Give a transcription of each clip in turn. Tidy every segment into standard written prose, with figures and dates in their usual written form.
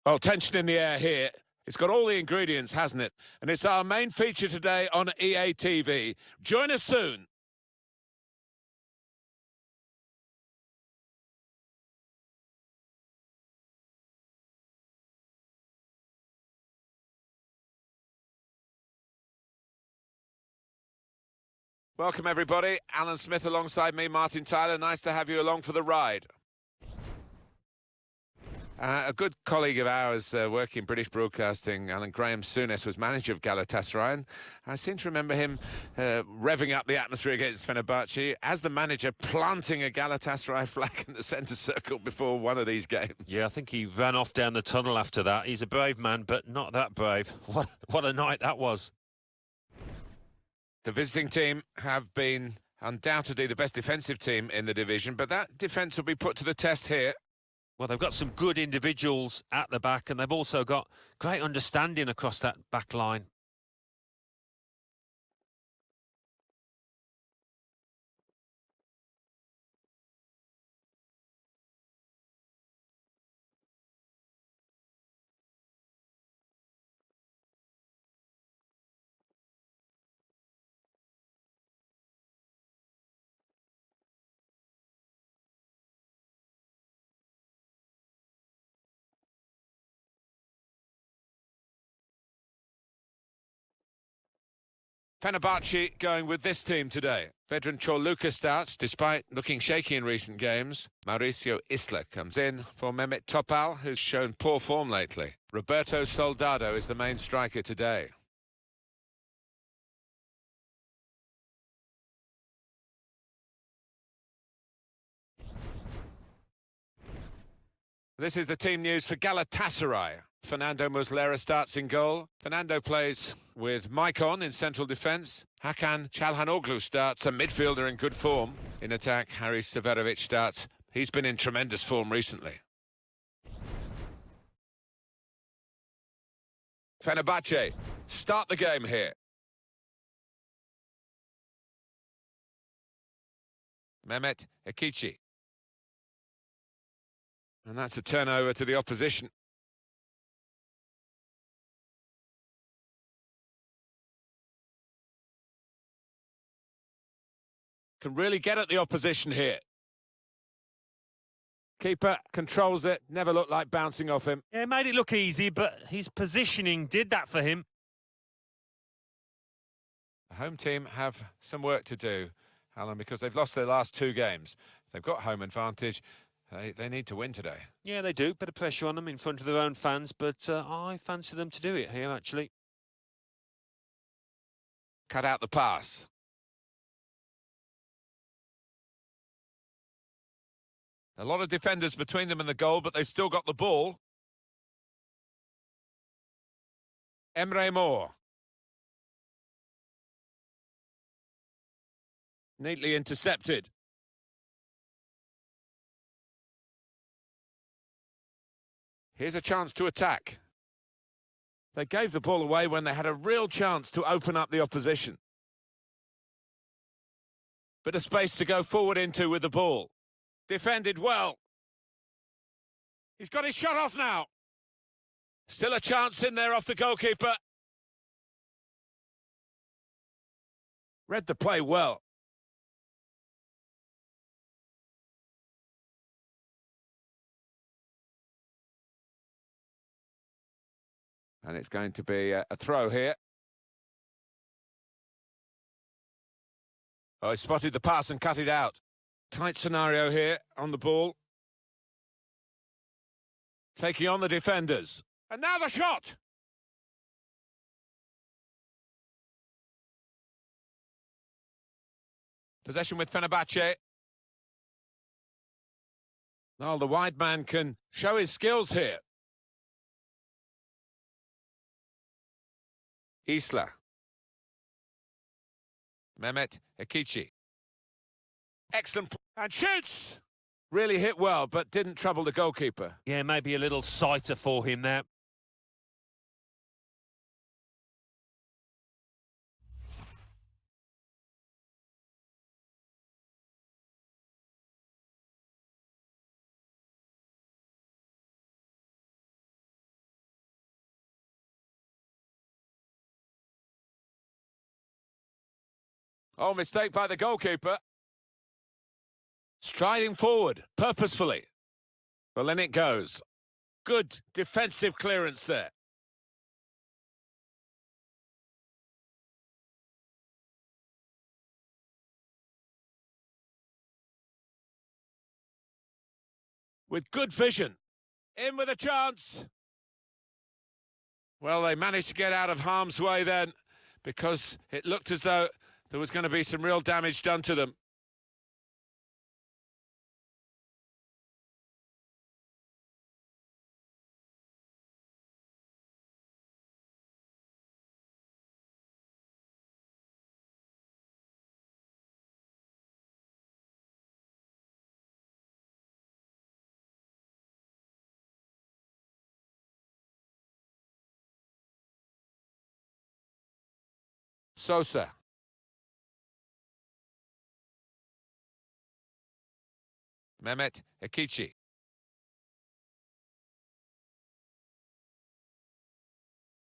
Well, tension in the air here. It's got all the ingredients, hasn't it? And it's our main feature today on EA TV. Join us soon. Welcome, everybody. Alan Smith alongside me, Martin Tyler. Nice to have you along for the ride. A good colleague of ours working in British Broadcasting, Alan Graham Souness, was manager of Galatasaray, and I seem to remember him revving up the atmosphere against Fenerbahce as the manager, planting a Galatasaray flag in the centre circle before one of these games. Yeah, I think he ran off down the tunnel after that. He's a brave man, but not that brave. What a night that was. The visiting team have been undoubtedly the best defensive team in the division, but that defence will be put to the test here. Well, they've got some good individuals at the back, and they've also got great understanding across that back line. Fenerbahce going with this team today. Veteran Chorluka starts, despite looking shaky in recent games. Mauricio Isla comes in for Mehmet Topal, who's shown poor form lately. Roberto Soldado is the main striker today. This is the team news for Galatasaray. Fernando Muslera starts in goal. Fernando plays with Maicon in central defence. Hakan Çalhanoğlu starts, a midfielder in good form. In attack, Haris Severovic starts. He's been in tremendous form recently. Fenerbahce start the game here. Mehmet Ekici. And that's a turnover to the opposition. Can really get at the opposition here. Keeper controls it, never looked like bouncing off him. Yeah, made it look easy, but his positioning did that for him. The home team have some work to do, Alan, because they've lost their last two games. They've got home advantage. They need to win today. Yeah, they do. Bit of pressure on them in front of their own fans, but I fancy them to do it here, actually. Cut out the pass. A lot of defenders between them and the goal, but they've still got the ball. Emre Mor. Neatly intercepted. Here's a chance to attack. They gave the ball away when they had a real chance to open up the opposition. Bit of space to go forward into with the ball. Defended well. He's got his shot off now. Still a chance in there off the goalkeeper. Read the play well. And it's going to be a throw here. Oh, he spotted the pass and cut it out. Tight scenario here on the ball. Taking on the defenders. And now the shot! Possession with Fenerbahce. Oh, the wide man can show his skills here. Isla. Mehmet Ekici. Excellent. And shoots! Really hit well, but didn't trouble the goalkeeper. Yeah, maybe a little sighter for him there. Oh, mistake by the goalkeeper. Striding forward, purposefully. Well, in it goes. Good defensive clearance there. With good vision. In with a chance. Well, they managed to get out of harm's way then, because it looked as though there was going to be some real damage done to them. Sosa. Mehmet Ekici.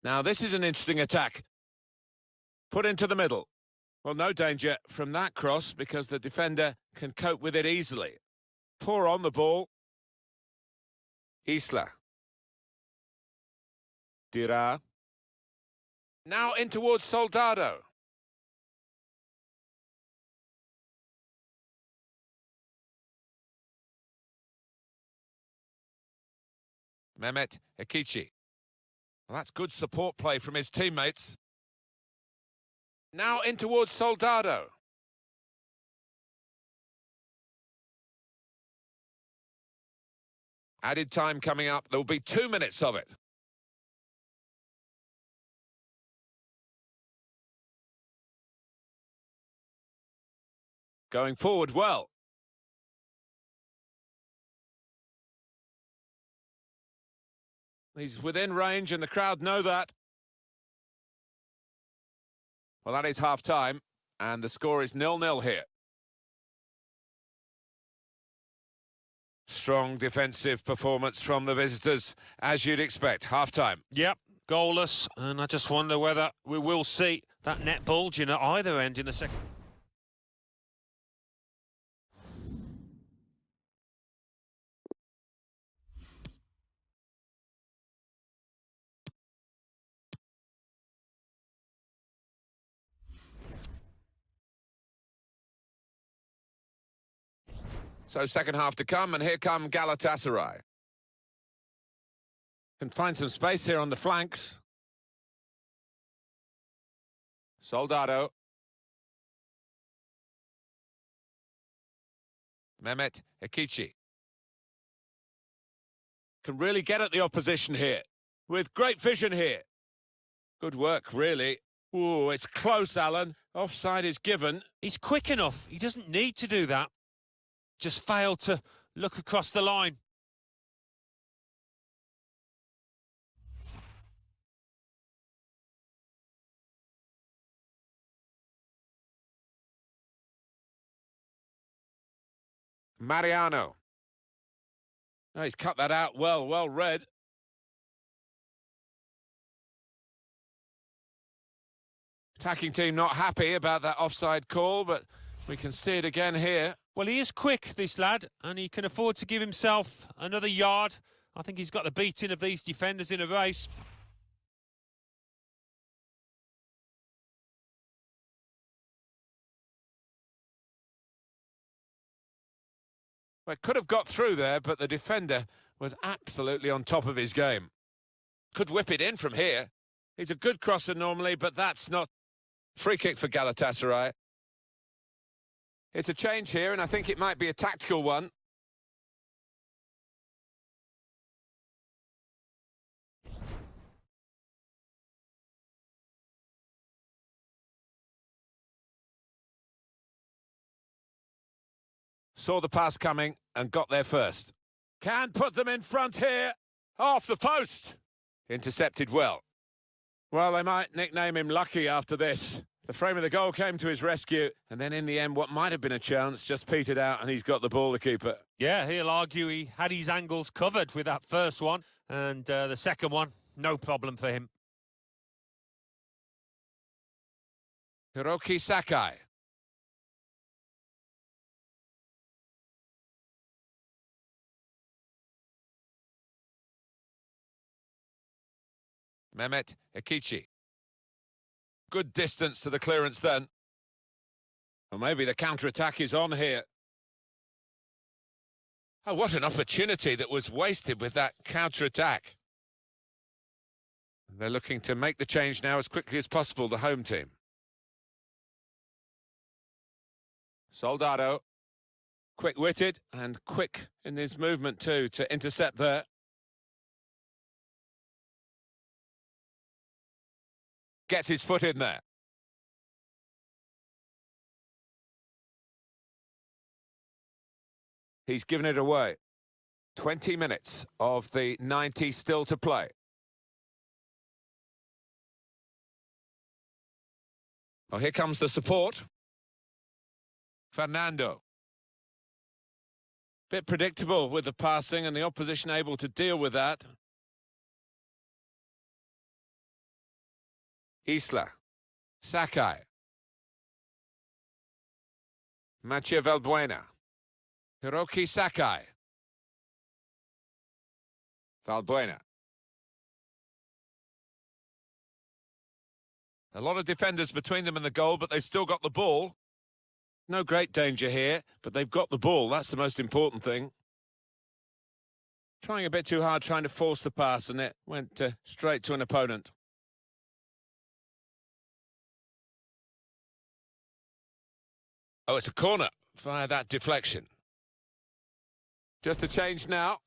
Now, this is an interesting attack. Put into the middle. Well, no danger from that cross because the defender can cope with it easily. Poor on the ball. Isla. Dira. Now in towards Soldado. Mehmet Ekici. Well, that's good support play from his teammates. Now in towards Soldado. Added time coming up. There will be 2 minutes of it. Going forward well. He's within range and the crowd know that. Well, that is half-time, and the score is 0-0 here. Strong defensive performance from the visitors, as you'd expect. Half-time. Yep, goalless, and I just wonder whether we will see that net bulging at either end in the second. So second half to come, and here come Galatasaray. Can find some space here on the flanks. Soldado. Mehmet Ekici. Can really get at the opposition here. With great vision here. Good work, really. Ooh, it's close, Alan. Offside is given. He's quick enough. He doesn't need to do that. Just failed to look across the line. Mariano. Oh, he's cut that out well read. Attacking team not happy about that offside call, but we can see it again here. Well, he is quick, this lad, and he can afford to give himself another yard. I think he's got the beating of these defenders in a race. Well, could have got through there, but the defender was absolutely on top of his game. Could whip it in from here. He's a good crosser normally, but that's not. Free kick for Galatasaray. It's a change here, and I think it might be a tactical one. Saw the pass coming and got there first. Can put them in front here. Off the post. Intercepted well. Well, they might nickname him Lucky after this. The frame of the goal came to his rescue, and then in the end, what might have been a chance just petered out, and he's got the ball, the keeper. Yeah, he'll argue he had his angles covered with that first one, and the second one, no problem for him. Hiroki Sakai. Mehmet Ekici. Good distance to the clearance then. Or maybe the counter-attack is on here. Oh, what an opportunity that was wasted with that counter-attack. They're looking to make the change now as quickly as possible, the home team. Soldado. Quick-witted and quick in his movement too to intercept there. Gets his foot in there. He's given it away. 20 minutes of the 90 still to play. Well, here comes the support. Fernando. Bit predictable with the passing and the opposition able to deal with that. Isla. Sakai. Mathieu Valbuena. Hiroki Sakai. Valbuena. A lot of defenders between them and the goal, but they've still got the ball. No great danger here, but they've got the ball. That's the most important thing. Trying a bit too hard, trying to force the pass, and it went straight to an opponent. Oh, it's a corner via that deflection. Just a change now.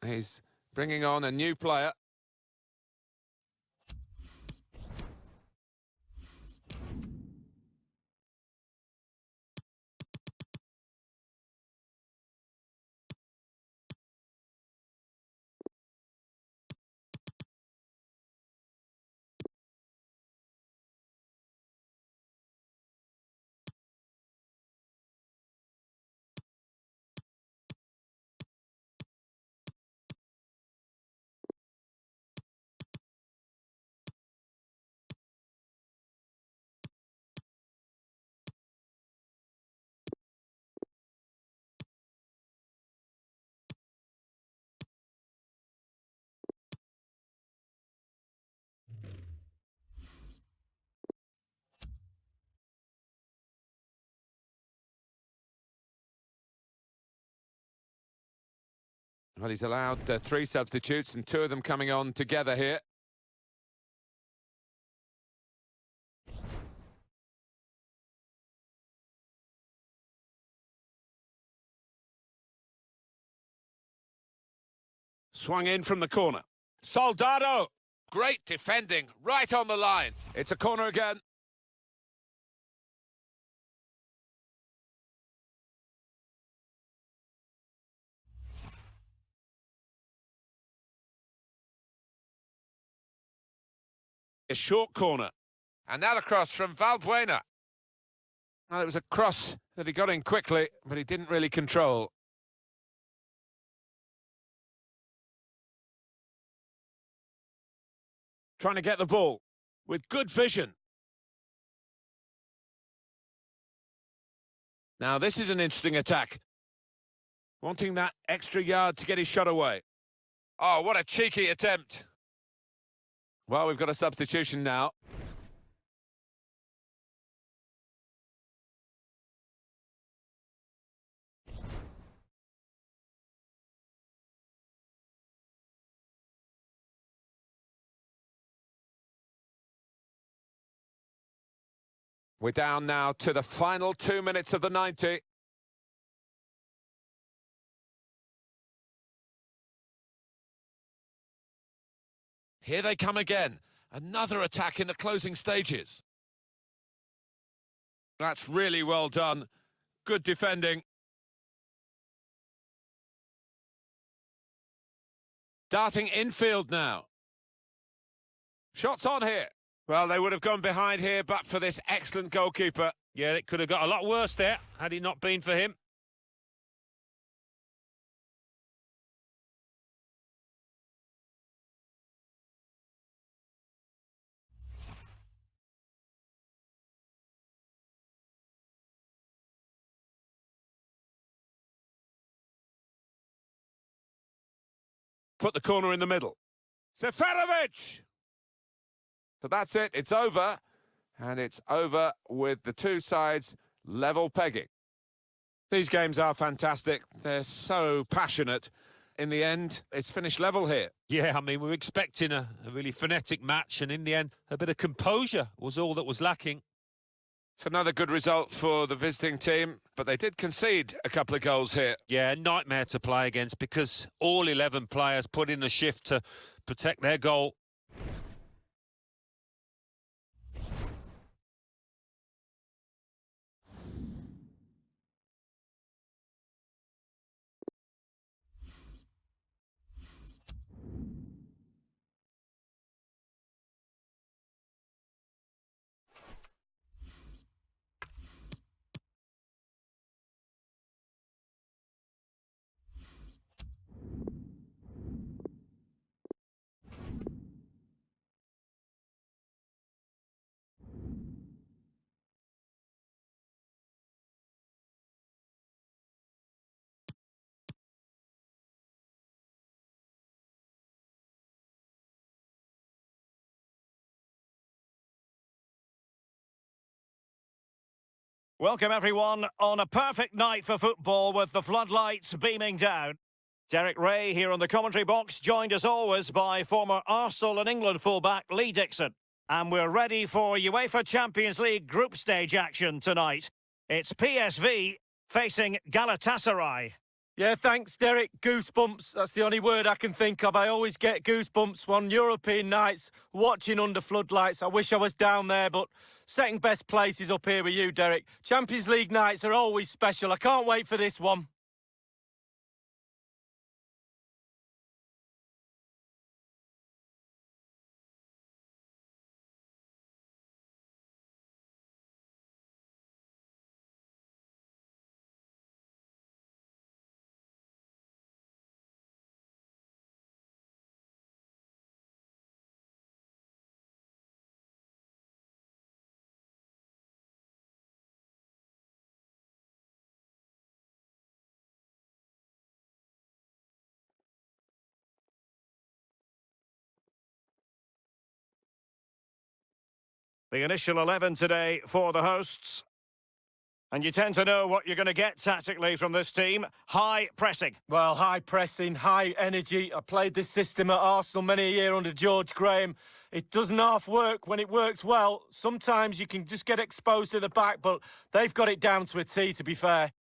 He's bringing on a new player. Well, he's allowed 3 substitutes and 2 of them coming on together here. Swung in from the corner. Soldado! Great defending, right on the line. It's a corner again. A short corner. And now the cross from Valbuena. Well, it was a cross that he got in quickly, but he didn't really control. Trying to get the ball with good vision. Now, this is an interesting attack. Wanting that extra yard to get his shot away. Oh, what a cheeky attempt. Well, we've got a substitution now. We're down now to the final 2 minutes of the 90. Here they come again. Another attack in the closing stages. That's really well done. Good defending. Darting infield now. Shots on here. Well, they would have gone behind here, but for this excellent goalkeeper. Yeah, it could have got a lot worse there, had it not been for him. Put the corner in the middle. Seferovic! So that's it, it's over. And it's over with the two sides level pegging. These games are fantastic. They're so passionate. In the end, it's finished level here. Yeah, I mean, we were expecting a really frenetic match, and in the end, a bit of composure was all that was lacking. It's another good result for the visiting team, but they did concede a couple of goals here. Yeah, a nightmare to play against because all 11 players put in a shift to protect their goal. Welcome, everyone, on a perfect night for football with the floodlights beaming down. Derek Ray here on the commentary box, joined as always by former Arsenal and England fullback Lee Dixon. And we're ready for UEFA Champions League group stage action tonight. It's PSV facing Galatasaray. Yeah, thanks, Derek. Goosebumps. That's the only word I can think of. I always get goosebumps on European nights, watching under floodlights. I wish I was down there, but second best place is up here with you, Derek. Champions League nights are always special. I can't wait for this one. The initial 11 today for the hosts. And you tend to know what you're going to get tactically from this team. High pressing. Well, high pressing, high energy. I played this system at Arsenal many a year under George Graham. It doesn't half work when it works well. Sometimes you can just get exposed to the back, but they've got it down to a T, to be fair.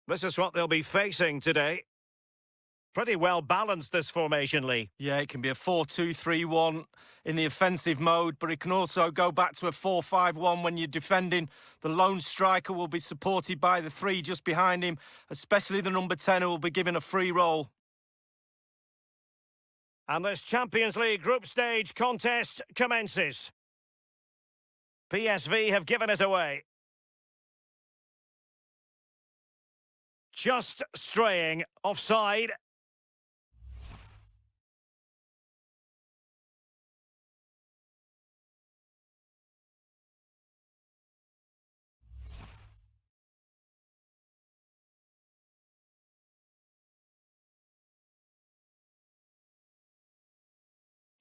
This is what they'll be facing today. Pretty well balanced, this formation, Lee. Yeah, it can be a 4-2-3-1 in the offensive mode, but it can also go back to a 4-5-1 when you're defending. The lone striker will be supported by the three just behind him, especially the number 10 who will be given a free role. And this Champions League group stage contest commences. PSV have given it away. Just straying offside.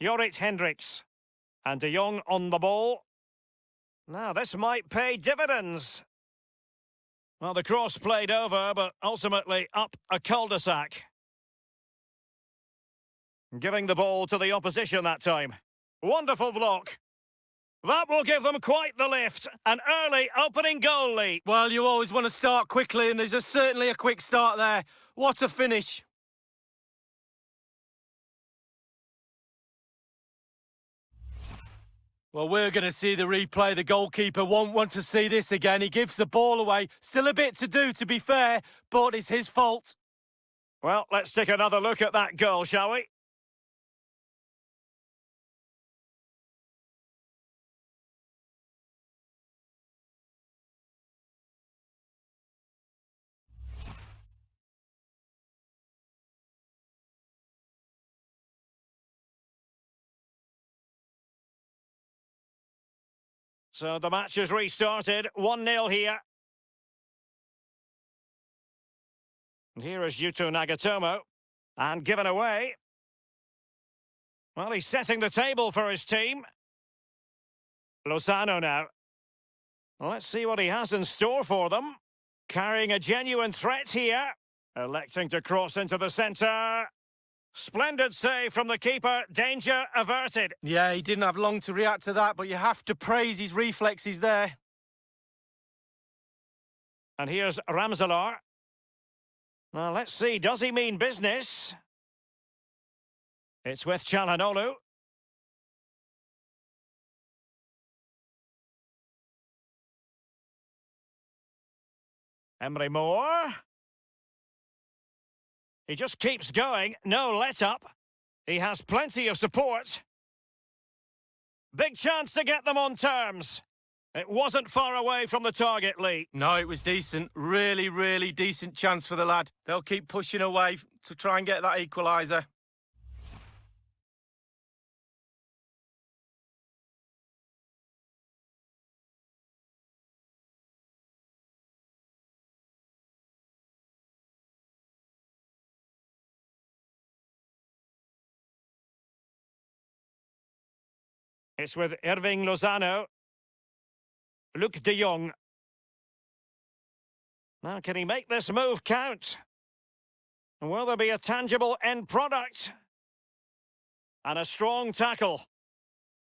Jorrit Hendricks. And De Jong on the ball. Now, this might pay dividends. Well, the cross played over, but ultimately up a cul-de-sac. Giving the ball to the opposition that time. Wonderful block. That will give them quite the lift. An early opening goal lead. Well, you always want to start quickly, and there's certainly a quick start there. What a finish. Well, we're going to see the replay. The goalkeeper won't want to see this again. He gives the ball away. Still a bit to do, to be fair, but it's his fault. Well, let's take another look at that goal, shall we? So the match has restarted. 1-0 here. And here is Yuto Nagatomo. And given away. Well, he's setting the table for his team. Lozano now. Let's see what he has in store for them. Carrying a genuine threat here. Electing to cross into the centre. Splendid save from the keeper. Danger averted. Yeah, he didn't have long to react to that, but you have to praise his reflexes there. And here's Ramselaar. Now, let's see. Does he mean business? It's with Çalhanoğlu. Emre Moore. He just keeps going. No let-up. He has plenty of support. Big chance to get them on terms. It wasn't far away from the target, Lee. No, it was decent. Really, really decent chance for the lad. They'll keep pushing away to try and get that equaliser. It's with Irving Lozano. Luc de Jong. Now, can he make this move count? Will there be a tangible end product? And a strong tackle.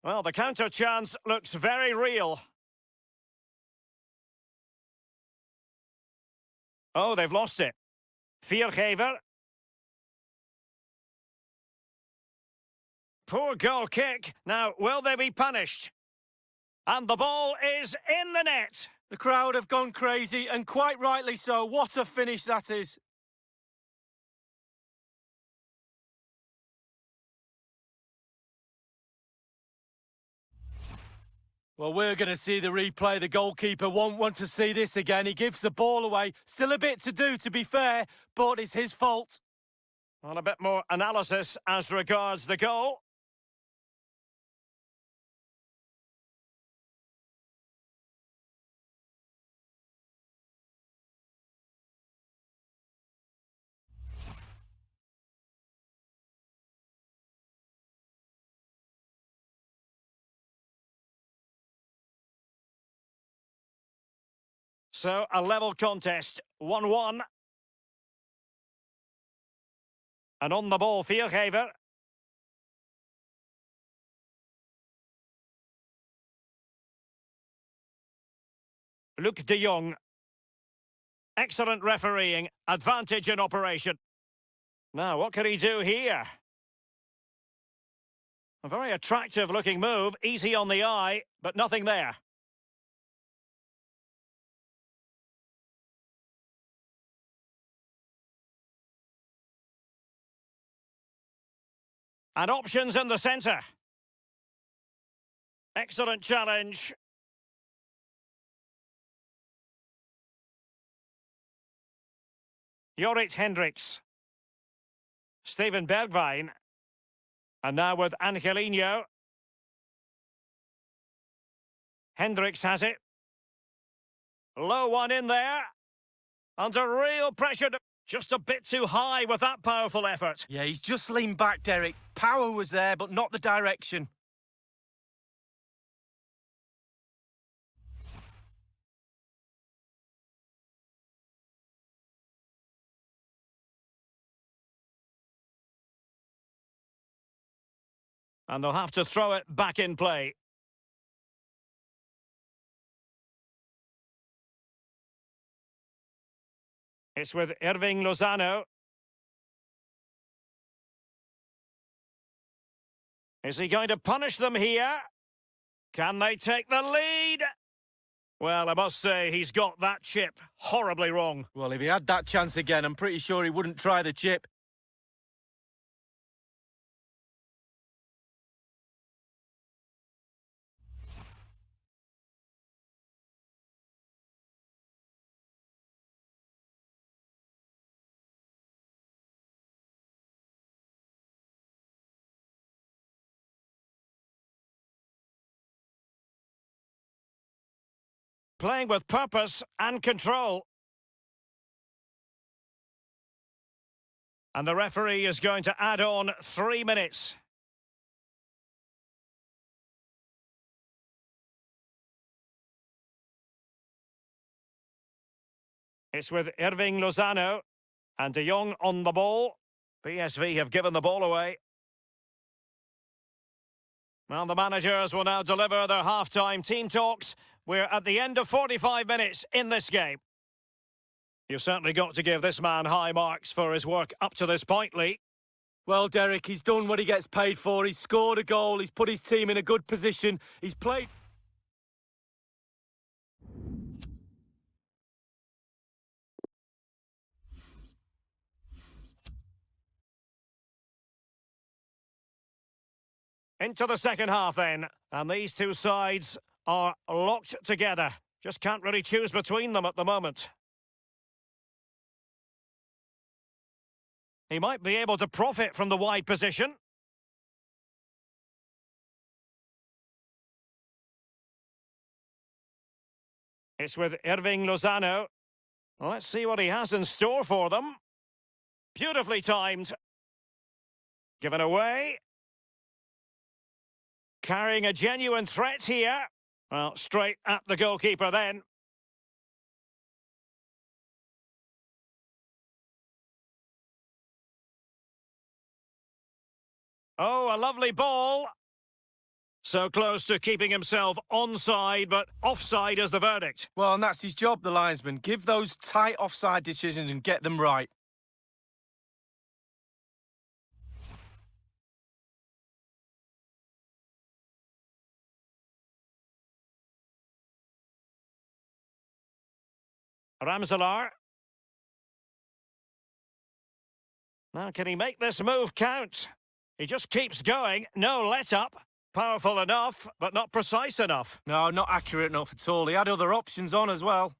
Well, the counter chance looks very real. Oh, they've lost it. Viergever. Poor goal kick. Now, will they be punished? And the ball is in the net. The crowd have gone crazy, and quite rightly so. What a finish that is. Well, we're going to see the replay. The goalkeeper won't want to see this again. He gives the ball away. Still a bit to do, to be fair, but it's his fault. Well, a bit more analysis as regards the goal. So, a level contest, 1-1. And on the ball, Viergever. Luc de Jong. Excellent refereeing, advantage in operation. Now, what can he do here? A very attractive looking move, easy on the eye, but nothing there. And options in the centre. Excellent challenge. Jorrit Hendricks. Steven Bergwijn. And now with Angelino. Hendricks has it. Low one in there. Under real pressure. Just a bit too high with that powerful effort. Yeah, he's just leaned back, Derek. Power was there, but not the direction. And they'll have to throw it back in play. It's with Irving Lozano. Is he going to punish them here? Can they take the lead? Well, I must say, he's got that chip horribly wrong. Well, if he had that chance again, I'm pretty sure he wouldn't try the chip. Playing with purpose and control. And the referee is going to add on 3 minutes. It's with Irving Lozano and De Jong on the ball. PSV have given the ball away. Well, the managers will now deliver their half-time team talks. We're at the end of 45 minutes in this game. You've certainly got to give this man high marks for his work up to this point, Lee. Well, Derek, he's done what he gets paid for. He's scored a goal. He's put his team in a good position. He's played... Into the second half then, and these two sides are locked together. Just can't really choose between them at the moment. He might be able to profit from the wide position. It's with Irving Lozano. Well, let's see what he has in store for them. Beautifully timed. Given away. Carrying a genuine threat here. Well, straight at the goalkeeper then. Oh, a lovely ball. So close to keeping himself onside, but offside is the verdict. Well, and that's his job, the linesman. Give those tight offside decisions and get them right. Ramselaar. Now, can he make this move count? He just keeps going, no let-up. Powerful enough, but not precise enough. No, not accurate enough at all. He had other options on as well.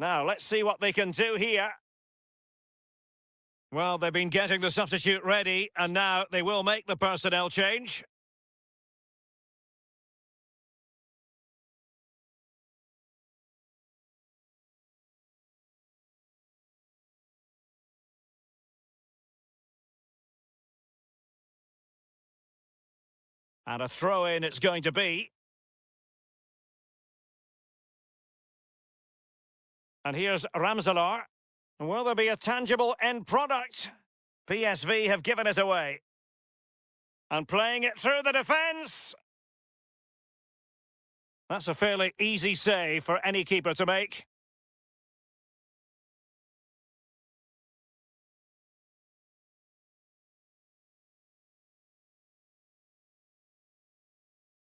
Now, let's see what they can do here. Well, they've been getting the substitute ready, and now they will make the personnel change. And a throw-in it's going to be. And here's Ramselaar. Will there be a tangible end product? PSV have given it away. And playing it through the defence. That's a fairly easy save for any keeper to make.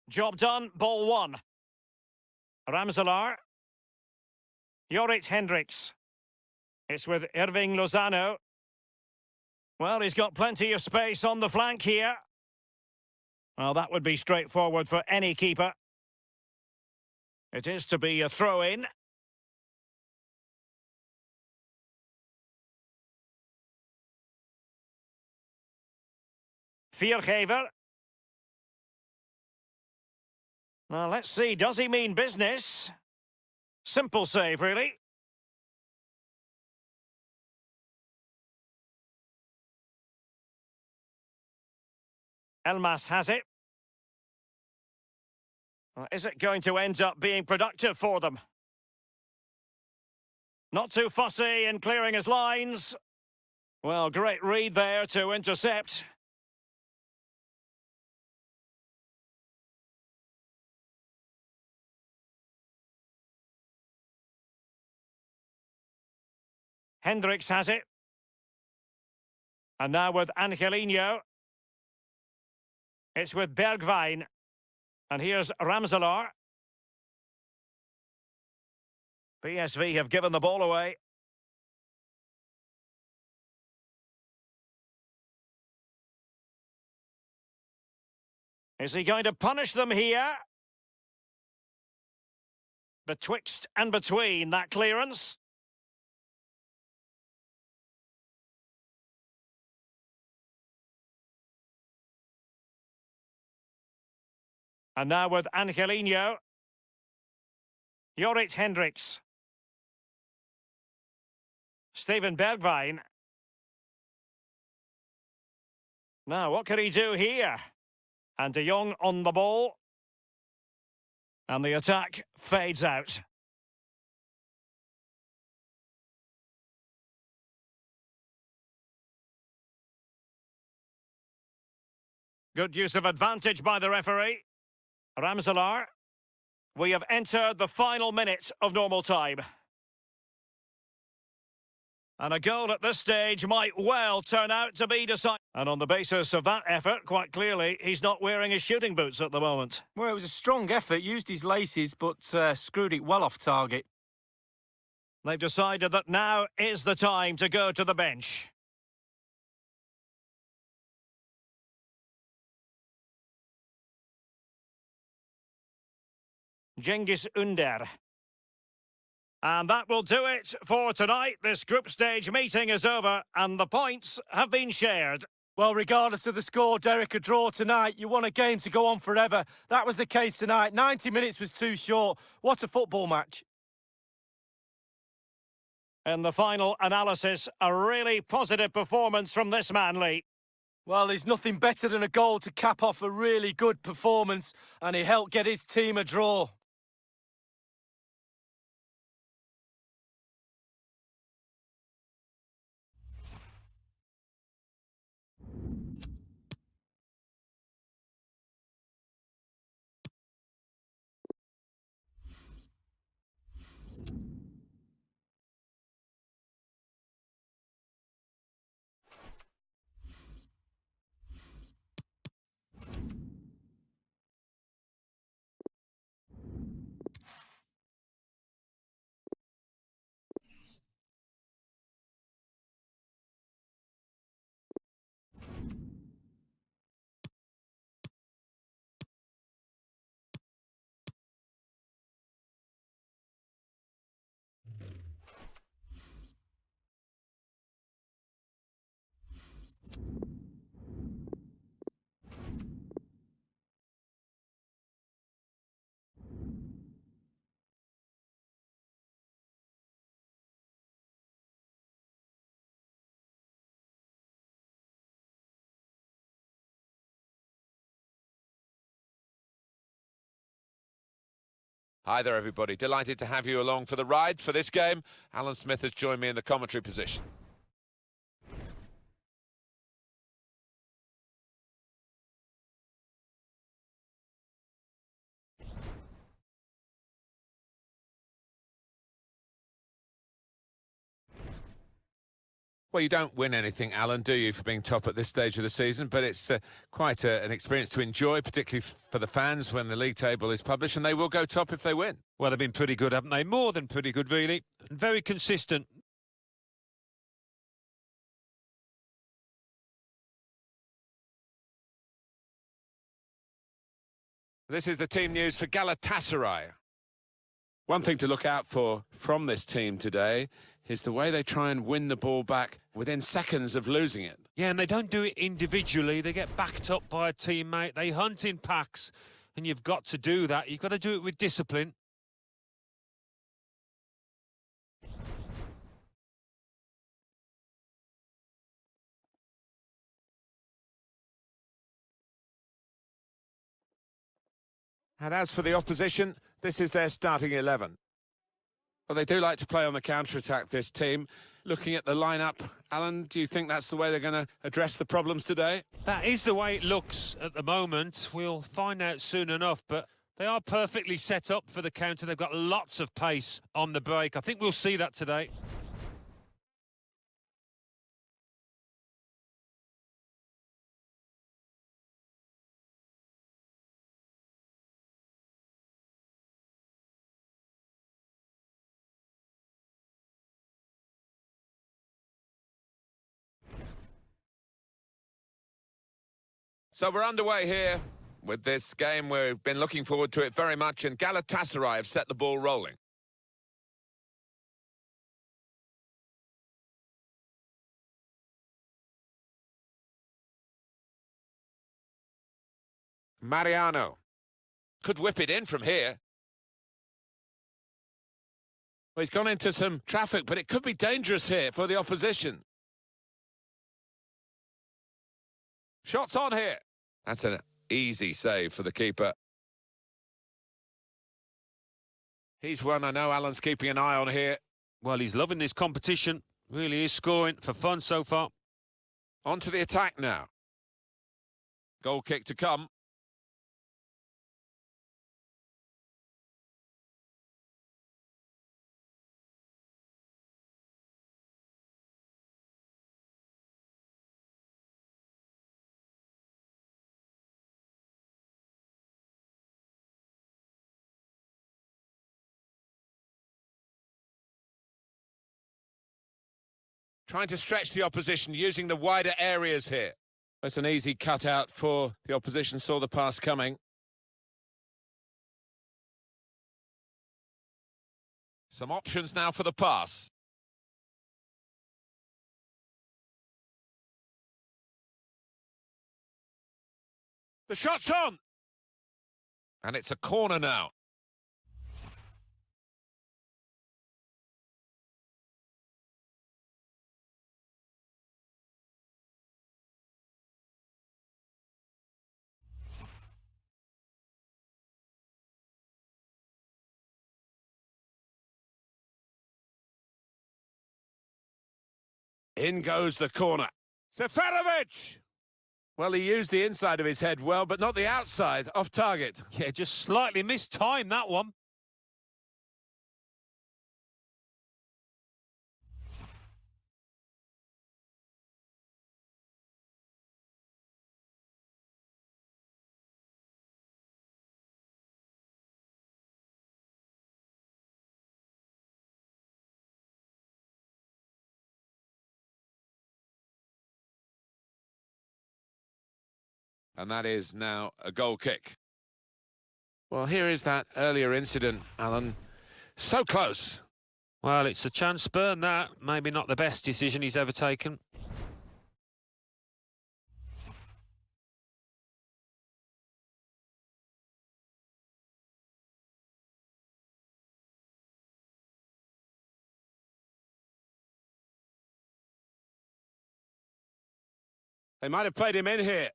Job done, ball one. Ramselaar. Jorrit Hendricks. It's with Irving Lozano. Well, he's got plenty of space on the flank here. Well, that would be straightforward for any keeper. It is to be a throw-in. Viergever. Now, let's see, does he mean business? Simple save, really. Elmas has it. Is it going to end up being productive for them? Not too fussy in clearing his lines. Well, great read there to intercept. Hendricks has it. And now with Angelino. It's with Bergwijn. And here's Ramselaar. PSV have given the ball away. Is he going to punish them here? Betwixt and between that clearance. And now with Angelino. Jorrit Hendricks. Steven Bergwijn. Now, what can he do here? And De Jong on the ball. And the attack fades out. Good use of advantage by the referee. Ramselaar. We have entered the final minute of normal time. And a goal at this stage might well turn out to be decisive. And on the basis of that effort, quite clearly, he's not wearing his shooting boots at the moment. Well, it was a strong effort, used his laces, but screwed it well off target. They've decided that now is the time to go to the bench. Cengiz Ünder. And that will do it for tonight. This group stage meeting is over and the points have been shared. Well, regardless of the score, Derek, a draw tonight. You want a game to go on forever. That was the case tonight. 90 minutes was too short. What a football match. In the final analysis, a really positive performance from this man, Lee. Well, there's nothing better than a goal to cap off a really good performance, and he helped get his team a draw. Hi there, everybody. Delighted to have you along for the ride for this game. Alan Smith has joined me in the commentary position. Well, you don't win anything, Alan, do you, for being top at this stage of the season? But it's quite an experience to enjoy, particularly for the fans when the league table is published, and they will go top if they win. Well, they've been pretty good, haven't they? More than pretty good, really. And very consistent. This is the team news for Galatasaray. One thing to look out for from this team today is the way they try and win the ball back within seconds of losing it. Yeah, and they don't do it individually. They get backed up by a teammate. They hunt in packs, and you've got to do that. You've got to do it with discipline. And as for the opposition, this is their starting 11. Well, they do like to play on the counter-attack, this team. Looking at the lineup, Alan, do you think that's the way they're going to address the problems today? That is the way it looks at the moment. We'll find out soon enough, but they are perfectly set up for the counter. They've got lots of pace on the break. I think we'll see that today. So we're underway here with this game. We've been looking forward to it very much, and Galatasaray have set the ball rolling. Mariano could whip it in from here. Well, he's gone into some traffic, but it could be dangerous here for the opposition. Shots on here. That's an easy save for the keeper. He's one I know Alan's keeping an eye on here. Well, he's loving this competition. Really is scoring for fun so far. On to the attack now. Goal kick to come. Trying to stretch the opposition, using the wider areas here. That's an easy cutout for the opposition, saw the pass coming. Some options now for the pass. The shot's on! And it's a corner now. In goes the corner. Seferovic! Well, he used the inside of his head well, but not the outside, off target. Yeah, just slightly mistimed that one. And that is now a goal kick. Well, here is that earlier incident, Alan. So close. Well, it's a chance spurn, that. Maybe not the best decision he's ever taken. They might have played him in here.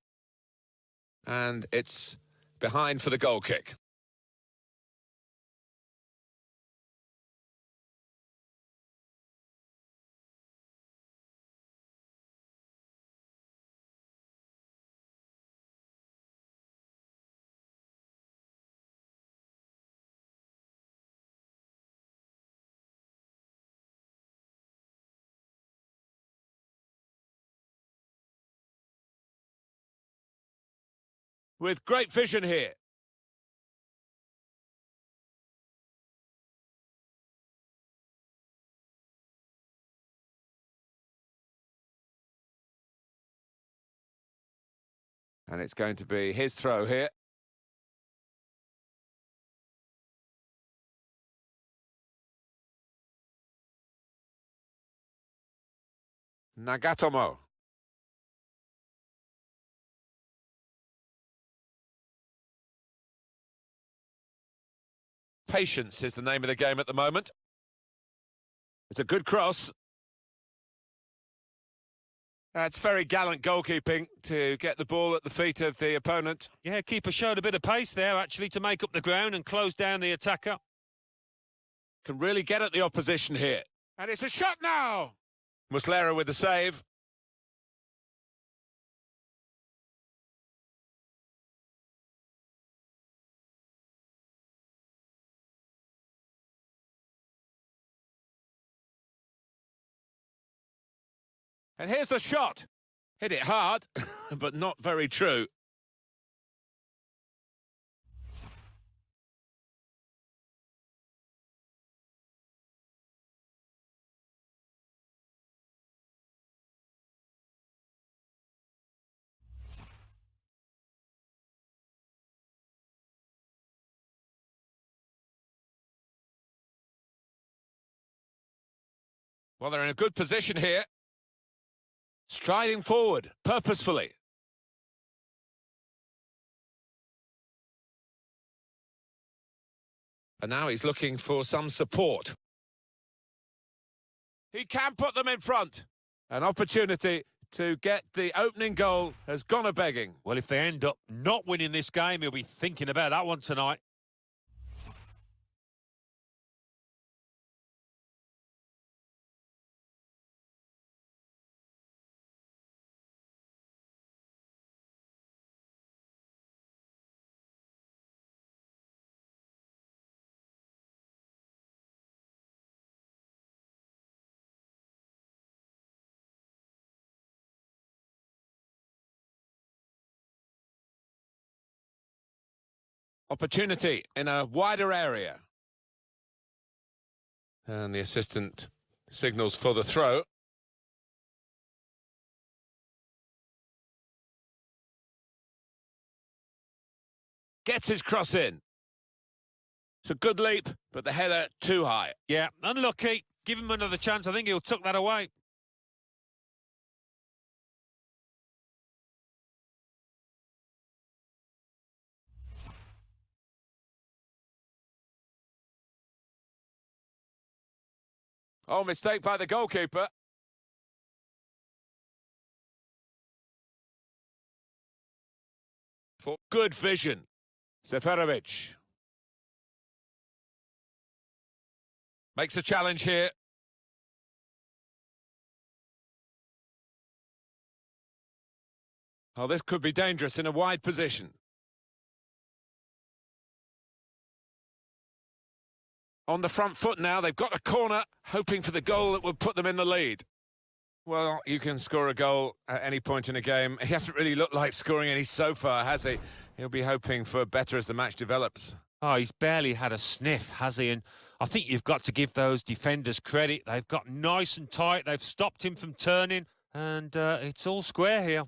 And it's behind for the goal kick. With great vision here. And it's going to be his throw here. Nagatomo. Patience is the name of the game at the moment. It's a good cross. That's very gallant goalkeeping to get the ball at the feet of the opponent. Yeah, keeper showed a bit of pace there, actually, to make up the ground and close down the attacker. Can really get at the opposition here. And it's a shot now! Muslera with the save. And here's the shot. Hit it hard, but not very true. Well, they're in a good position here. Striding forward, purposefully. And now he's looking for some support. He can put them in front. An opportunity to get the opening goal has gone a-begging. Well, if they end up not winning this game, he'll be thinking about that one tonight. Opportunity in a wider area. And the assistant signals for the throw. Gets his cross in. It's a good leap, but the header too high. Yeah, unlucky. Give him another chance. I think he'll tuck that away. Oh, mistake by the goalkeeper. For good vision. Seferovic. Makes a challenge here. Oh, this could be dangerous in a wide position. On the front foot now, they've got a corner, hoping for the goal that would put them in the lead. Well, you can score a goal at any point in a game. He hasn't really looked like scoring any so far, has he? He'll be hoping for better as the match develops. Oh, he's barely had a sniff, has he? And I think you've got to give those defenders credit. They've got nice and tight. They've stopped him from turning. And it's all square here.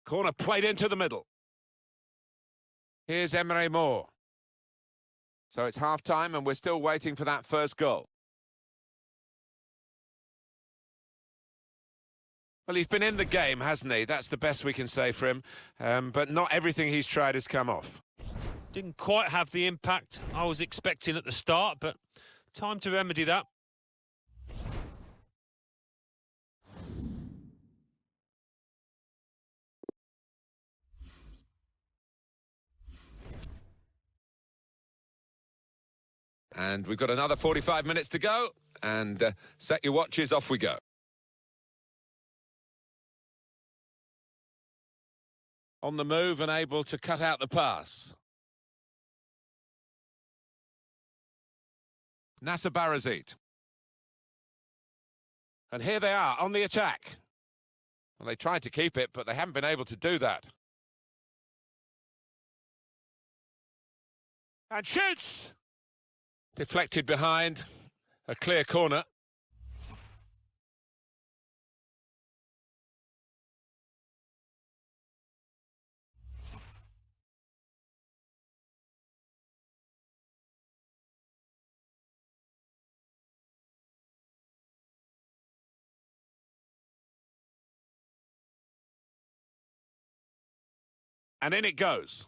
Corner played into the middle. Here's Emre Moore. So it's half-time and we're still waiting for that first goal. Well, he's been in the game, hasn't he? That's the best we can say for him. But not everything he's tried has come off. Didn't quite have the impact I was expecting at the start, but time to remedy that. And we've got another 45 minutes to go. And set your watches, off we go. On the move and able to cut out the pass. Nasser Barazit. And here they are on the attack. Well, they tried to keep it, but they haven't been able to do that. And shoots! Deflected behind. A clear corner. And in it goes.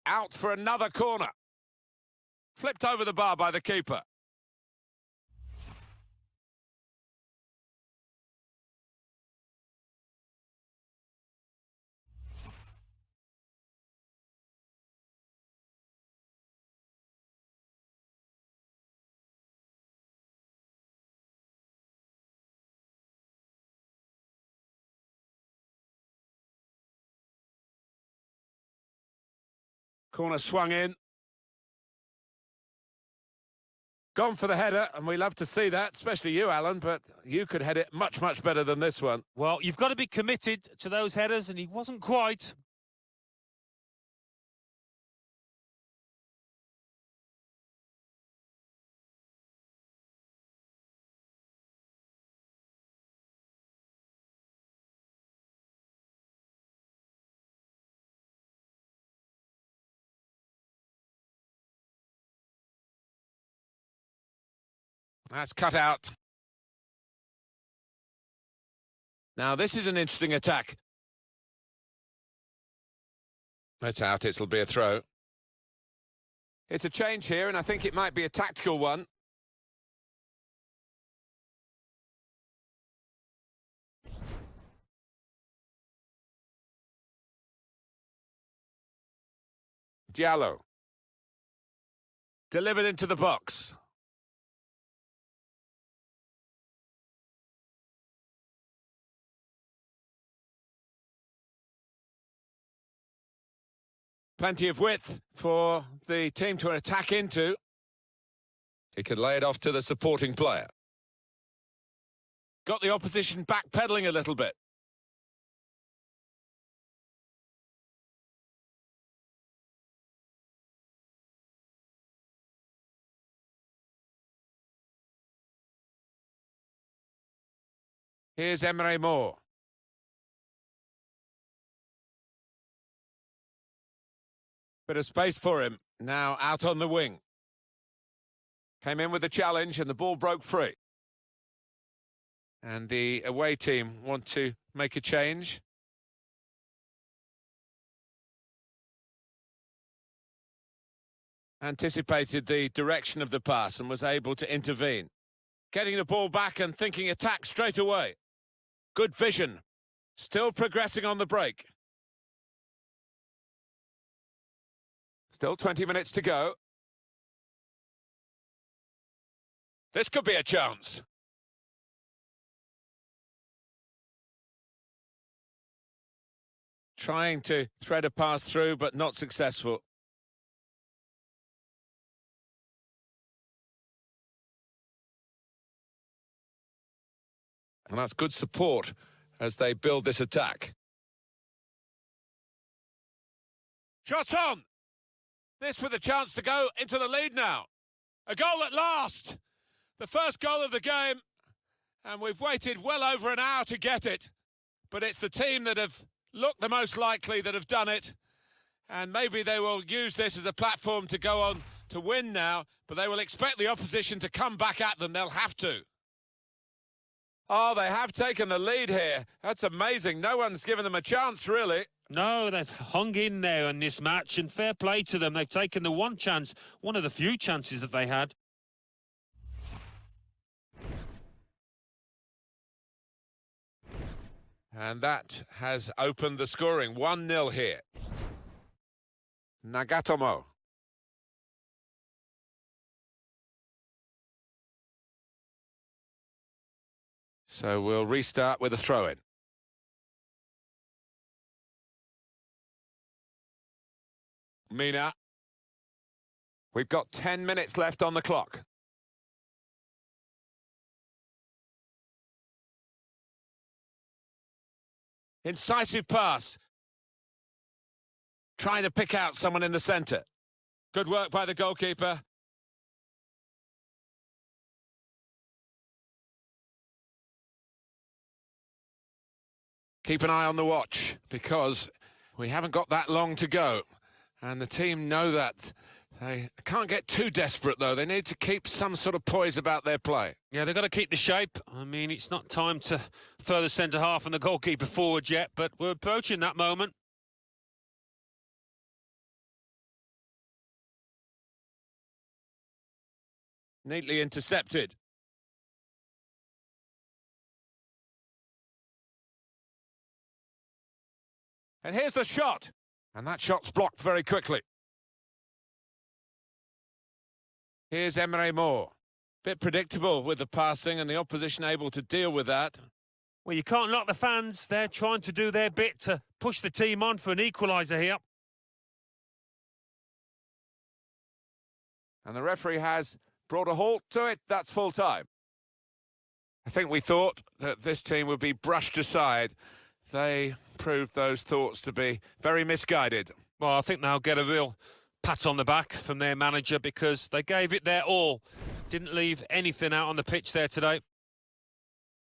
Out for another corner. Flipped over the bar by the keeper. Corner swung in. Gone for the header, and we love to see that, especially you, Alan, but you could head it much, much better than this one. Well, you've got to be committed to those headers, and he wasn't quite. That's cut out. Now, this is an interesting attack. It's out, it'll be a throw. It's a change here, and I think it might be a tactical one. Diallo. Delivered into the box. Plenty of width for the team to attack into. He could lay it off to the supporting player. Got the opposition backpedaling a little bit. Here's Emre Moore. Bit of space for him, now out on the wing. Came in with the challenge and the ball broke free. And the away team want to make a change. Anticipated the direction of the pass and was able to intervene. Getting the ball back and thinking attack straight away. Good vision. Still progressing on the break. Still 20 minutes to go. This could be a chance. Trying to thread a pass through, but not successful. And that's good support as they build this attack. Shots on! This with a chance to go into the lead now. A goal at last! The first goal of the game, and we've waited well over an hour to get it. But it's the team that have looked the most likely that have done it. And maybe they will use this as a platform to go on to win now, but they will expect the opposition to come back at them. They'll have to. Oh, they have taken the lead here. That's amazing. No one's given them a chance, really. No, they've hung in there in this match, and fair play to them. They've taken the one chance, one of the few chances that they had. And that has opened the scoring. 1-0 here. Nagatomo. So we'll restart with a throw-in. Mina. We've got 10 minutes left on the clock. Incisive pass. Trying to pick out someone in the centre. Good work by the goalkeeper. Keep an eye on the watch, because we haven't got that long to go. And the team know that. They can't get too desperate, though. They need to keep some sort of poise about their play. Yeah, they've got to keep the shape. I mean, it's not time to throw the centre-half and the goalkeeper forward yet, but we're approaching that moment. Neatly intercepted. And here's the shot. And that shot's blocked very quickly. Here's Emre Moore. Bit predictable with the passing and the opposition able to deal with that. Well, you can't knock the fans. They're trying to do their bit to push the team on for an equaliser here. And the referee has brought a halt to it. That's full time. I think we thought that this team would be brushed aside. They proved those thoughts to be very misguided. Well, I think they'll get a real pat on the back from their manager, because they gave it their all. Didn't leave anything out on the pitch there today.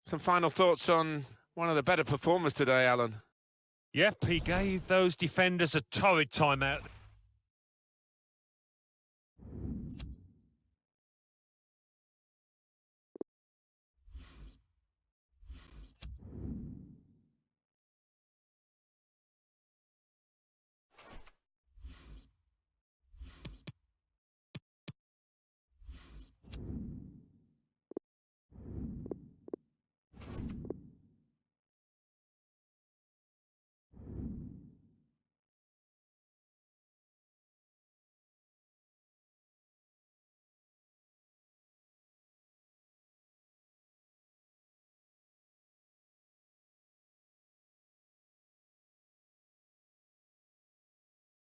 Some final thoughts on one of the better performers today, Alan. Yep, he gave those defenders a torrid timeout.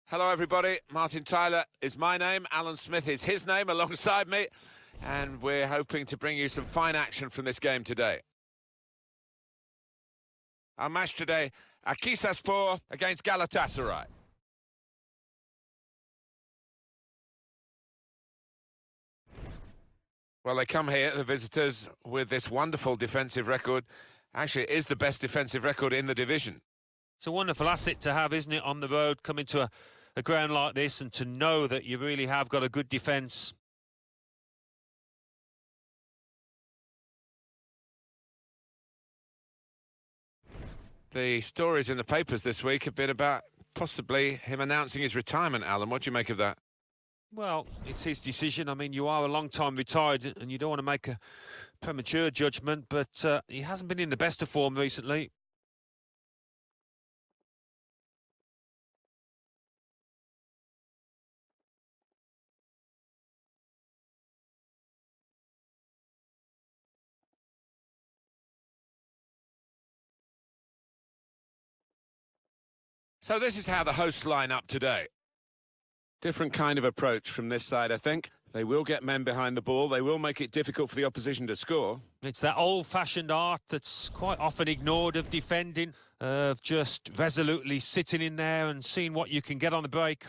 Hello, everybody. Martin Tyler is my name. Alan Smith is his name alongside me. And we're hoping to bring you some fine action from this game today. Our match today, Akhisarspor against Galatasaray. Well, they come here, the visitors, with this wonderful defensive record. Actually, it is the best defensive record in the division. It's a wonderful asset to have, isn't it, on the road, coming to a ground like this, and to know that you really have got a good defence. The stories in the papers this week have been about possibly him announcing his retirement, Alan. What do you make of that? Well, it's his decision. I mean, you are a long time retired and you don't want to make a premature judgment, but he hasn't been in the best of form recently. So this is how the hosts line up today. Different kind of approach from this side, I think. They will get men behind the ball. They will make it difficult for the opposition to score. It's that old-fashioned art that's quite often ignored of defending, of just resolutely sitting in there and seeing what you can get on the break.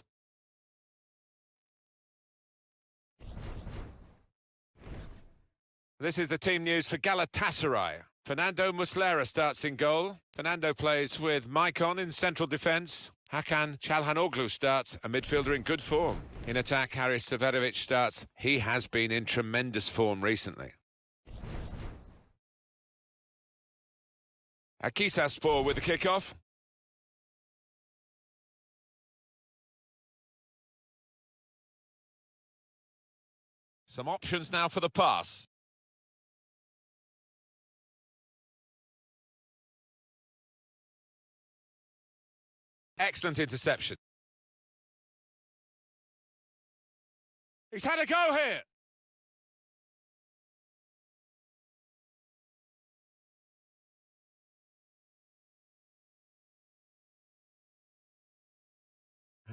This is the team news for Galatasaray. Fernando Muslera starts in goal. Fernando plays with Maicon in central defence. Hakan Çalhanoğlu starts, a midfielder in good form. In attack, Haris Severovic starts. He has been in tremendous form recently. Akhisarspor with the kickoff. Some options now for the pass. Excellent interception. He's had a go here.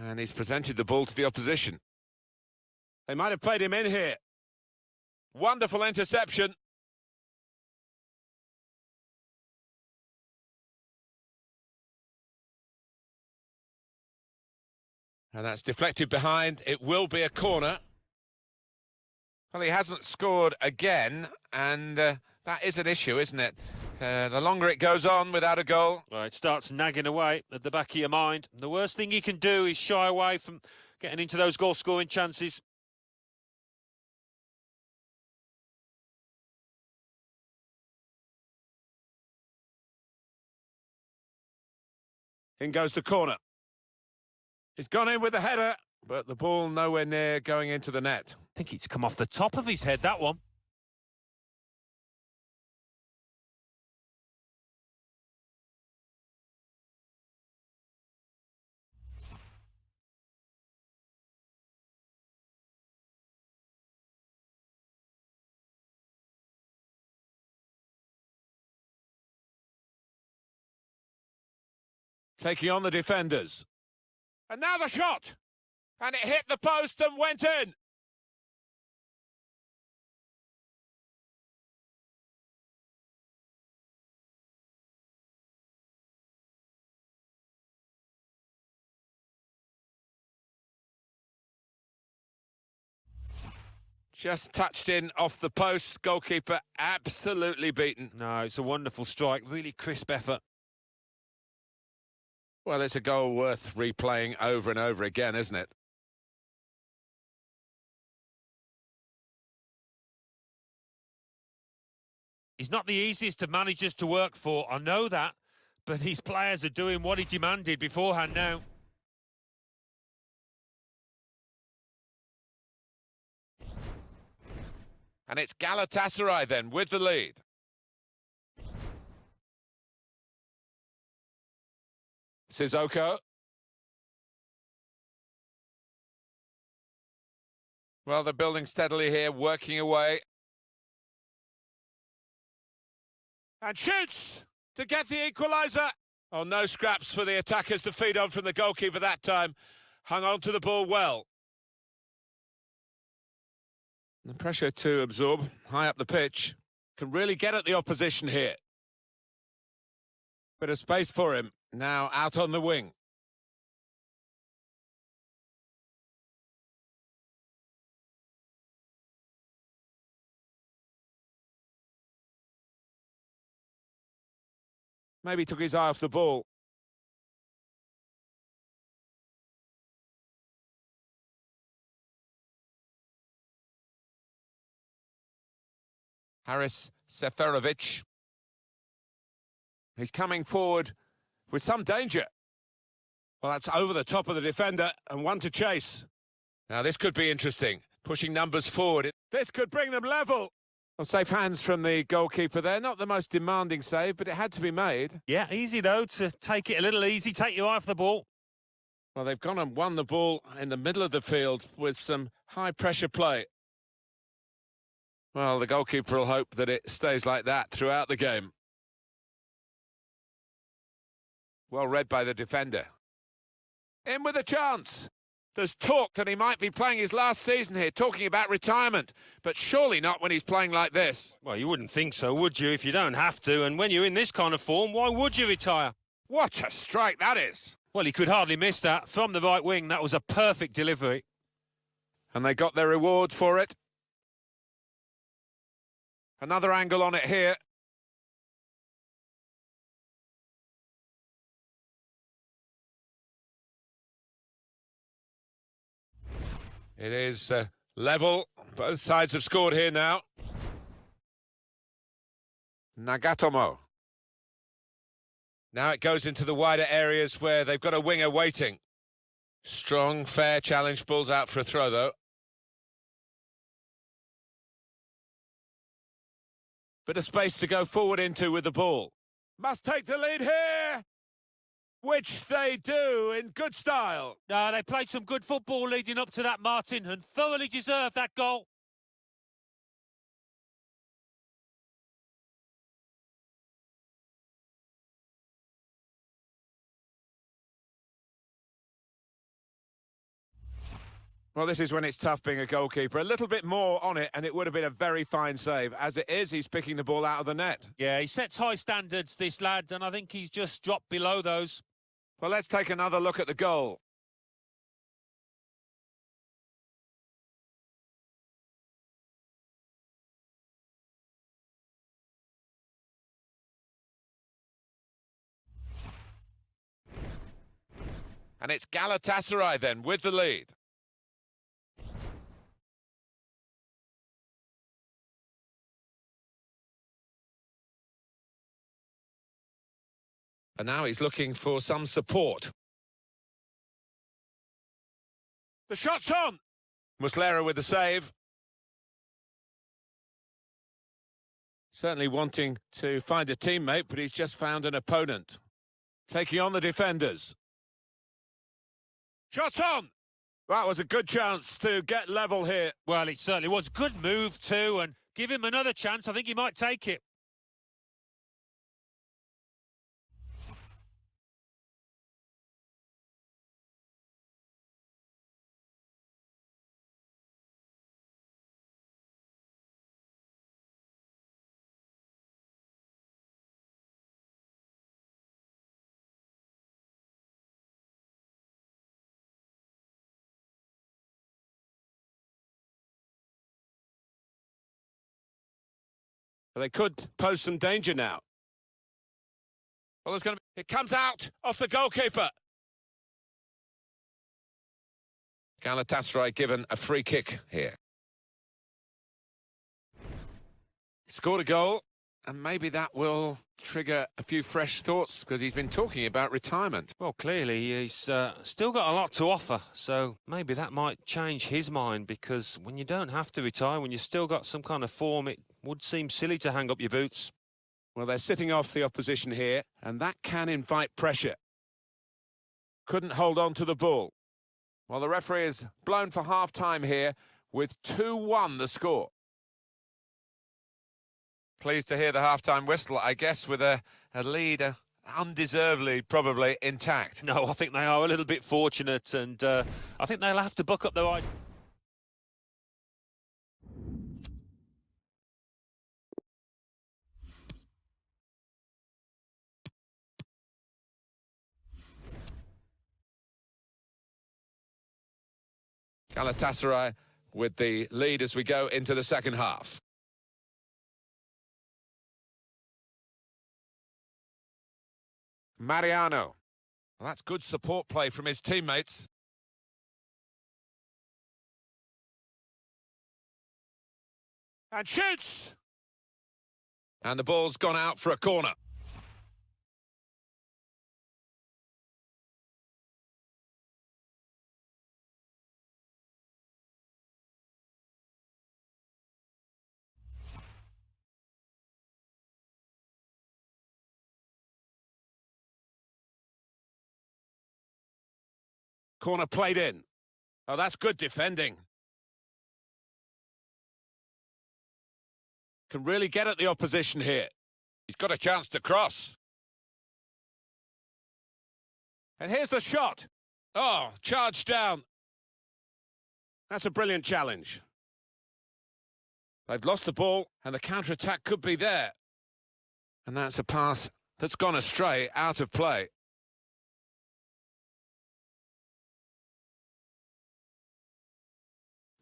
And he's presented the ball to the opposition. They might have played him in here. Wonderful interception. And that's deflected behind. It will be a corner. Well, he hasn't scored again, and that is an issue, isn't it? The longer it goes on without a goal... Well, it starts nagging away at the back of your mind. The worst thing you can do is shy away from getting into those goal-scoring chances. In goes the corner. He's gone in with the header, but the ball nowhere near going into the net. I think it's come off the top of his head, that one. Taking on the defenders. And now the shot! And it hit the post and went in! Just touched in off the post. Goalkeeper absolutely beaten. No, it's a wonderful strike. Really crisp effort. Well, it's a goal worth replaying over and over again, isn't it? He's not the easiest of managers to work for, I know that, but these players are doing what he demanded beforehand now. And it's Galatasaray then with the lead. Sissoko. Well, they're building steadily here, working away. And shoots to get the equaliser. Oh, no scraps for the attackers to feed on from the goalkeeper that time. hung on to the ball well. The pressure to absorb high up the pitch can really get at the opposition here. Bit of space for him, now out on the wing. Maybe took his eye off the ball. Haris Seferovic. He's coming forward with some danger. Well, that's over the top of the defender and one to chase. Now, this could be interesting. Pushing numbers forward. This could bring them level. Well, safe hands from the goalkeeper there. Not the most demanding save, but it had to be made. Yeah, easy, though, to take it a little easy, take your eye off the ball. Well, they've gone and won the ball in the middle of the field with some high-pressure play. Well, the goalkeeper will hope that it stays like that throughout the game. Well read by the defender. In with a chance. There's talk that he might be playing his last season here, talking about retirement, but surely not when he's playing like this. Well, you wouldn't think so, would you, if you don't have to? And when you're in this kind of form, why would you retire? What a strike that is. Well, he could hardly miss that. From the right wing, that was a perfect delivery. And they got their reward for it. Another angle on it here. It is level. Both sides have scored here now. Nagatomo. Now it goes into the wider areas where they've got a winger waiting. Strong, fair challenge. Ball's out for a throw, though. Bit of space to go forward into with the ball. Must take the lead here, which they do in good style. No, they played some good football leading up to that, Martin, and thoroughly deserved that goal. Well, this is when it's tough being a goalkeeper. A little bit more on it, and it would have been a very fine save. As it is, he's picking the ball out of the net. Yeah, he sets high standards, this lad, and I think he's just dropped below those. Well, let's take another look at the goal. And it's Galatasaray then with the lead. And now he's looking for some support. The shot's on! Muslera with the save. Certainly wanting to find a teammate, but he's just found an opponent. Taking on the defenders. Shot's on! That was a good chance to get level here. Well, it certainly was. Good move too, and give him another chance. I think he might take it. They could pose some danger now. Well, there's going to be... It comes out off the goalkeeper. Galatasaray given a free kick here. Scored a goal, and maybe that will trigger a few fresh thoughts because he's been talking about retirement. Well, clearly he's still got a lot to offer, so maybe that might change his mind, because when you don't have to retire, when you've still got some kind of form, it would seem silly to hang up your boots. Well, they're sitting off the opposition here, and that can invite pressure. Couldn't hold on to the ball. Well, the referee is blown for half-time here with 2-1 the score. Pleased to hear the half-time whistle, I guess, with a lead undeservedly probably intact. No, I think they are a little bit fortunate, and I think they'll have to buck up their right. Galatasaray with the lead as we go into the second half. Mariano. Well, that's good support play from his teammates. And shoots! And the ball's gone out for a corner. Corner played in. Oh, that's good defending. Can really get at the opposition here. He's got a chance to cross. And here's the shot. Oh, charged down. That's a brilliant challenge. They've lost the ball, and the counter-attack could be there. And that's a pass that's gone astray, out of play.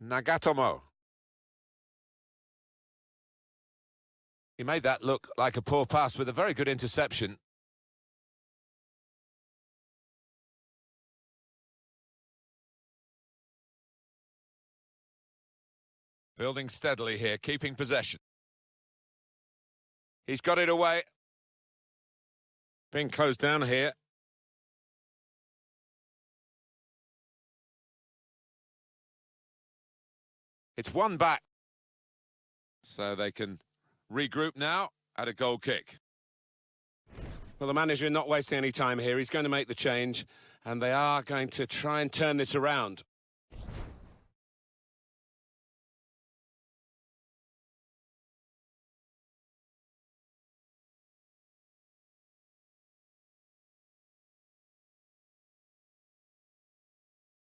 Nagatomo. He made that look like a poor pass with a very good interception. Building steadily here, keeping possession. He's got it away. Being closed down here. It's one back. So they can regroup now at a goal kick. Well, the manager not wasting any time here. He's going to make the change, and they are going to try and turn this around.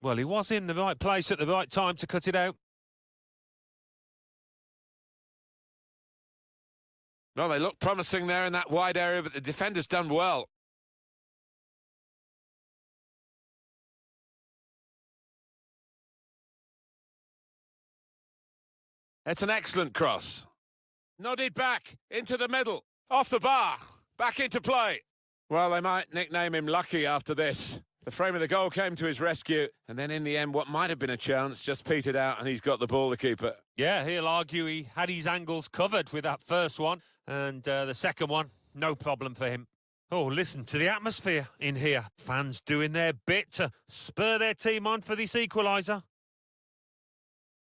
Well, he was in the right place at the right time to cut it out. Well, they look promising there in that wide area, but the defender's done well. It's an excellent cross. Nodded back into the middle, off the bar, back into play. Well, they might nickname him Lucky after this. The frame of the goal came to his rescue, and then in the end, what might have been a chance just petered out, and he's got the ball, the keeper. Yeah, he'll argue he had his angles covered with that first one, and the second one, no problem for him. Oh, listen to the atmosphere in here. Fans doing their bit to spur their team on for this equaliser.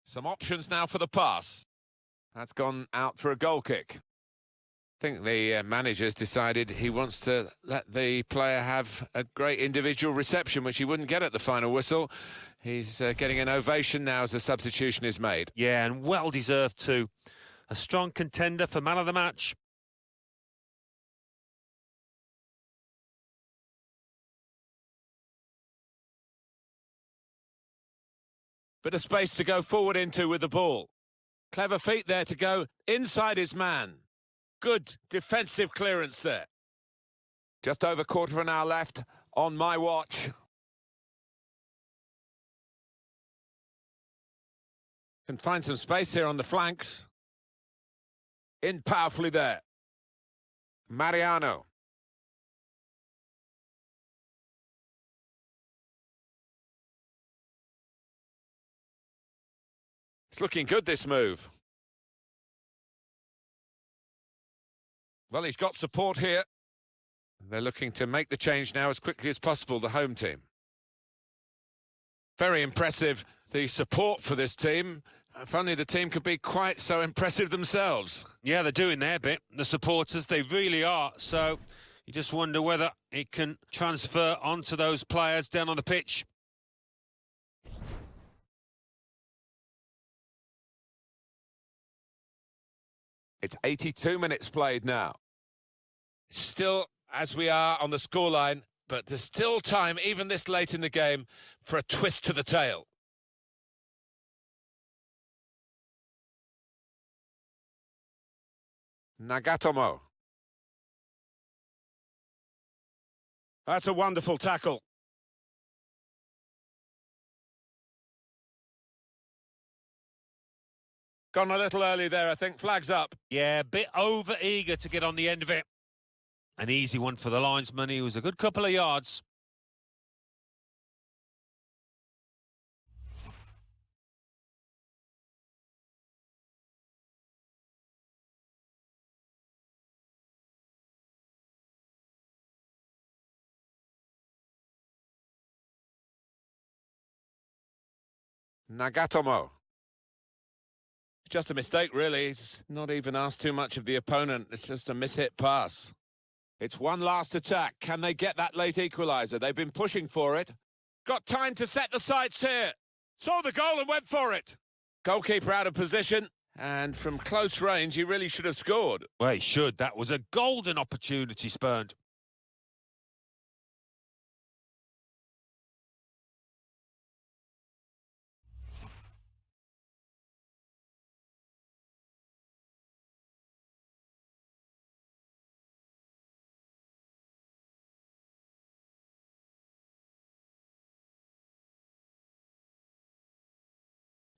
Some options now for the pass. That's gone out for a goal kick. I think the manager's decided he wants to let the player have a great individual reception, which he wouldn't get at the final whistle. He's getting an ovation now as the substitution is made. Yeah, and well-deserved too. A strong contender for man of the match. Bit of space to go forward into with the ball. Clever feet there to go inside his man. Good defensive clearance there. Just over quarter of an hour left on my watch. Can find some space here on the flanks. In powerfully there. Mariano. It's looking good, this move. Well, he's got support here. They're looking to make the change now as quickly as possible, the home team. Very impressive, the support for this team. If only the team could be quite so impressive themselves. Yeah, they're doing their bit. The supporters, they really are. So you just wonder whether it can transfer onto those players down on the pitch. It's 82 minutes played now. Still as we are on the scoreline, but there's still time, even this late in the game, for a twist to the tail. Nagatomo. That's a wonderful tackle. Gone a little early there, I think. Flags up. Yeah, a bit over-eager to get on the end of it. An easy one for the linesman. He was a good couple of yards. Nagatomo. Just a mistake, really. He's not even asked too much of the opponent. It's just a mishit pass. It's one last attack. Can they get that late equaliser? They've been pushing for it. Got time to set the sights here. Saw the goal and went for it. Goalkeeper out of position. And from close range, he really should have scored. Well, he should. That was a golden opportunity spurned.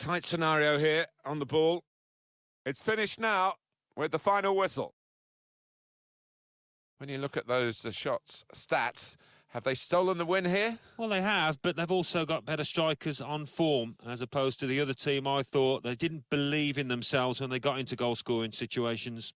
Tight scenario here on the ball. It's finished now with the final whistle. When you look at those shots, stats, have they stolen the win here? Well, they have, but they've also got better strikers on form, as opposed to the other team. I thought they didn't believe in themselves when they got into goal-scoring situations.